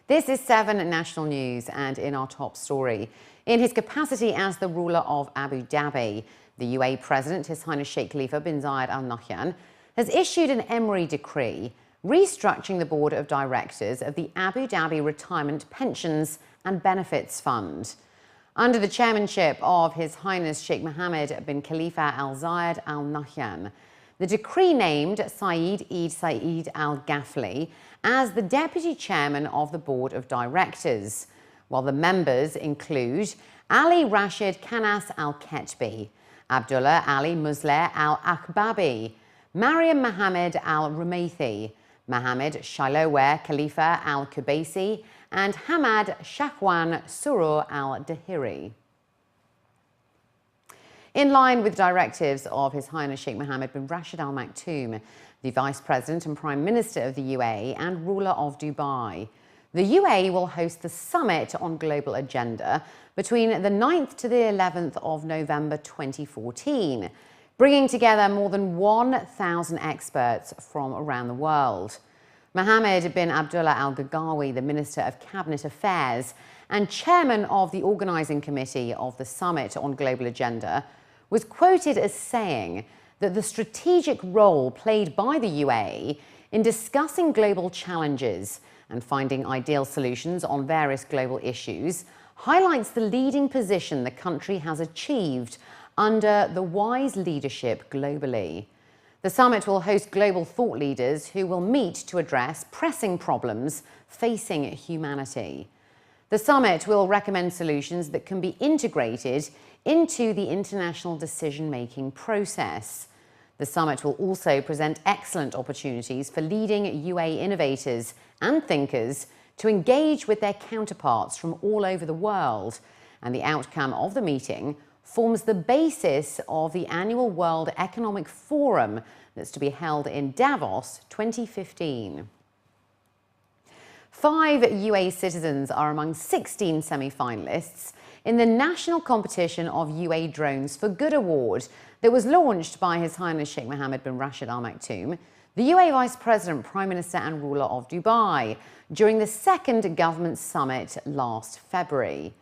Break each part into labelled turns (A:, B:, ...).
A: This is 7 National News, and in our top story, in his capacity as the ruler of Abu Dhabi, the UAE President, His Highness Sheikh Khalifa bin Zayed Al Nahyan, has issued an Emery decree restructuring the board of directors of the Abu Dhabi Retirement Pensions and Benefits Fund. Under the chairmanship of His Highness Sheikh Mohammed bin Khalifa Al Zayed Al Nahyan, the decree named Saeed Al Ghafli as the deputy chairman of the board of directors, while the members include Ali Rashid Khanas Al Ketbi, Abdullah Ali Musleh Al Akbabi, Mariam Mohammed Al Rumaythi, Mohammed Shailower Khalifa Al Kubaisi, and Hamad Shahwan Surur Al Dahiri. In line with directives of His Highness Sheikh Mohammed bin Rashid Al Maktoum, the Vice President and Prime Minister of the UAE and ruler of Dubai, the UAE will host the Summit on Global Agenda between the 9th to the 11th of November 2014, bringing together more than 1,000 experts from around the world. Mohammed bin Abdullah Al Gagawi, the Minister of Cabinet Affairs and Chairman of the Organising Committee of the Summit on Global Agenda, was quoted as saying that the strategic role played by the UAE in discussing global challenges and finding ideal solutions on various global issues highlights the leading position the country has achieved under the wise leadership globally. The summit will host global thought leaders who will meet to address pressing problems facing humanity. The summit will recommend solutions that can be integrated into the international decision-making process. The summit will also present excellent opportunities for leading UAE innovators and thinkers to engage with their counterparts from all over the world, and the outcome of the meeting forms the basis of the annual World Economic Forum that's to be held in Davos 2015. 5 UAE citizens are among 16 semi-finalists in the National Competition of UAE Drones for Good Award that was launched by His Highness Sheikh Mohammed bin Rashid Al Maktoum, the UAE Vice President, Prime Minister and ruler of Dubai, during the second government summit last February.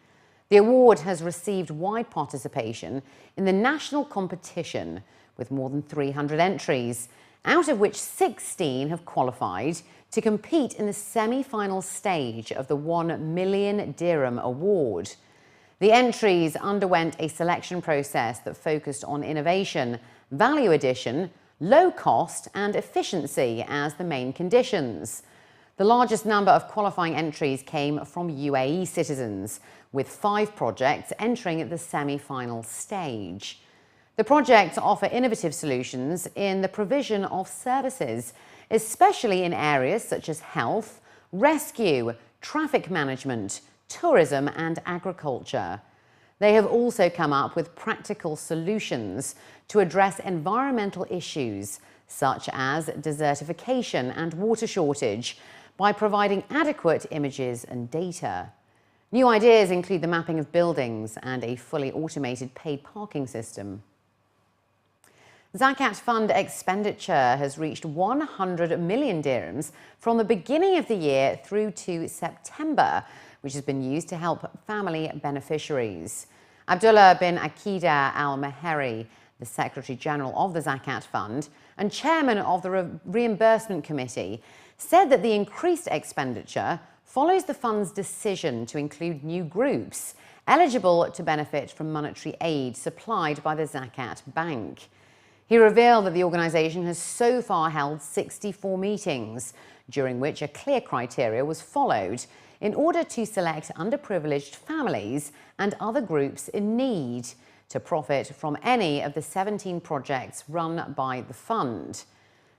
A: The award has received wide participation in the national competition, with more than 300 entries, out of which 16 have qualified to compete in the semi-final stage of the 1 million dirham award. The entries underwent a selection process that focused on innovation, value addition, low cost and efficiency as the main conditions. The largest number of qualifying entries came from UAE citizens, with 5 projects entering the semi-final stage. The projects offer innovative solutions in the provision of services, especially in areas such as health, rescue, traffic management, tourism and agriculture. They have also come up with practical solutions to address environmental issues such as desertification and water shortage by providing adequate images and data. New ideas include the mapping of buildings and a fully automated paid parking system. Zakat fund expenditure has reached 100 million dirhams from the beginning of the year through to September, which has been used to help family beneficiaries. Abdullah bin Akida Al Maheri, the Secretary General of the Zakat Fund and Chairman of the Reimbursement Committee, said that the increased expenditure follows the fund's decision to include new groups eligible to benefit from monetary aid supplied by the Zakat Bank. He revealed that the organisation has so far held 64 meetings, during which a clear criteria was followed in order to select underprivileged families and other groups in need to profit from any of the 17 projects run by the fund.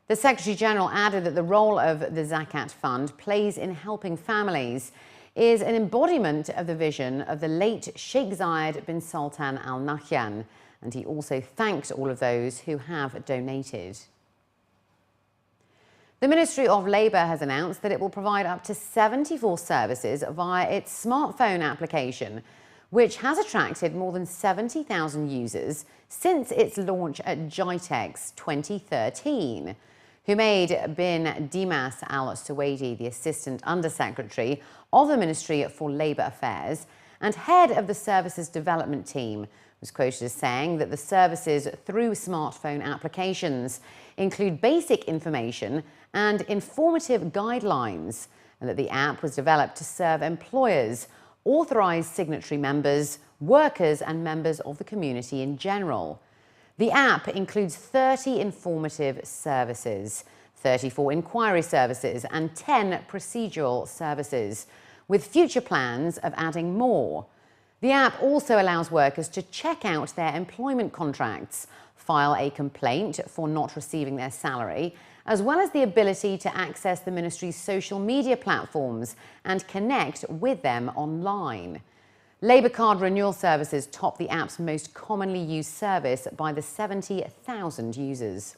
A: The Secretary-General added that the role of the Zakat Fund plays in helping families is an embodiment of the vision of the late Sheikh Zayed bin Sultan Al Nahyan, and he also thanked all of those who have donated. The Ministry of Labour has announced that it will provide up to 74 services via its smartphone application, which has attracted more than 70,000 users since its launch at GITEX 2013. Humaid bin Dimas Al Suwaidi, the Assistant Undersecretary of the Ministry for Labour Affairs and head of the services development team, was quoted as saying that the services through smartphone applications include basic information and informative guidelines, and that the app was developed to serve employers, authorised signatory members, workers and members of the community in general. The app includes 30 informative services, 34 inquiry services and 10 procedural services, with future plans of adding more. The app also allows workers to check out their employment contracts, file a complaint for not receiving their salary, as well as the ability to access the ministry's social media platforms and connect with them online. Labour card renewal services top the app's most commonly used service by the 70,000 users.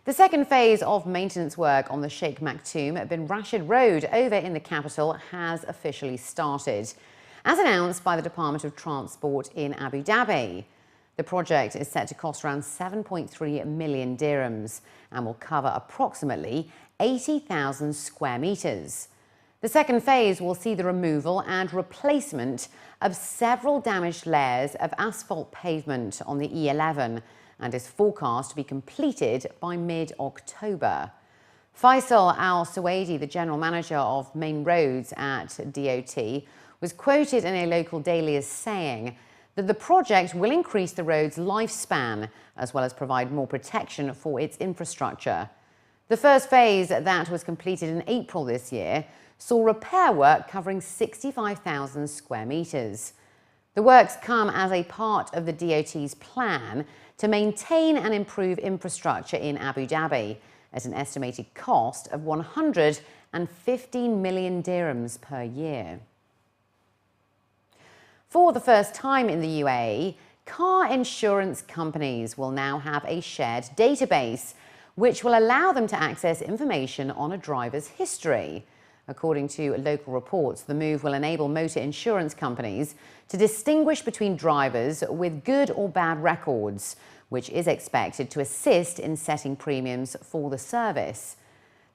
A: The second phase of maintenance work on the Sheikh Maktoum bin Rashid Road over in the capital has officially started, as announced by the Department of Transport in Abu Dhabi. The project is set to cost around 7.3 million dirhams and will cover approximately 80,000 square metres. The second phase will see the removal and replacement of several damaged layers of asphalt pavement on the E11 and is forecast to be completed by mid-October. Faisal Al-Suwaidi, the General Manager of Main Roads at DOT, was quoted in a local daily as saying that the project will increase the road's lifespan as well as provide more protection for its infrastructure. The first phase, that was completed in April this year, saw repair work covering 65,000 square metres. The works come as a part of the DOT's plan to maintain and improve infrastructure in Abu Dhabi at an estimated cost of 115 million dirhams per year. For the first time in the UAE, car insurance companies will now have a shared database, which will allow them to access information on a driver's history. According to local reports, the move will enable motor insurance companies to distinguish between drivers with good or bad records, which is expected to assist in setting premiums for the service.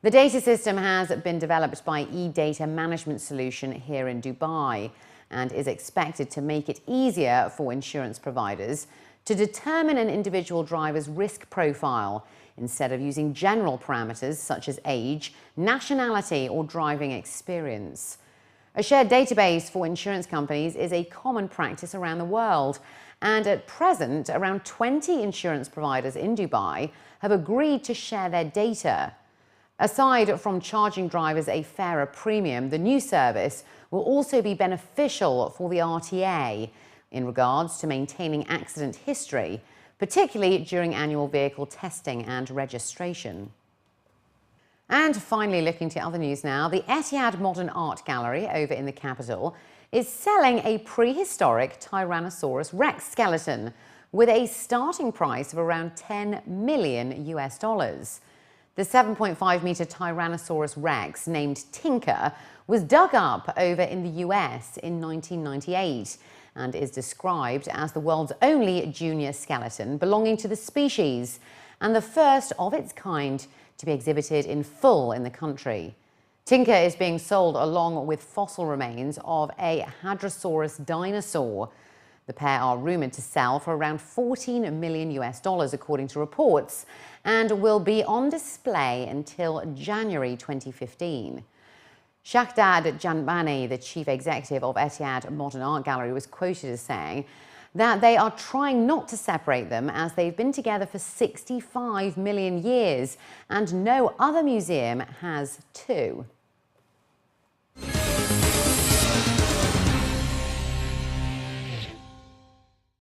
A: The data system has been developed by eData Management Solution here in Dubai and is expected to make it easier for insurance providers to determine an individual driver's risk profile instead of using general parameters such as age, nationality or driving experience. A shared database for insurance companies is a common practice around the world, and at present, around 20 insurance providers in Dubai have agreed to share their data. Aside from charging drivers a fairer premium, the new service will also be beneficial for the RTA in regards to maintaining accident history, particularly during annual vehicle testing and registration. And finally, looking to other news now, the Etihad Modern Art Gallery over in the capital is selling a prehistoric Tyrannosaurus Rex skeleton with a starting price of around 10 million US dollars. The 7.5-meter Tyrannosaurus Rex, named Tinker, was dug up over in the US in 1998 and is described as the world's only junior skeleton belonging to the species and the first of its kind to be exhibited in full in the country. Tinker is being sold along with fossil remains of a Hadrosaurus dinosaur. The pair are rumoured to sell for around 14 million US dollars, according to reports, and will be on display until January 2015. Shahdad Janbani, the chief executive of Etihad Modern Art Gallery, was quoted as saying that they are trying not to separate them as they've been together for 65 million years and no other museum has too.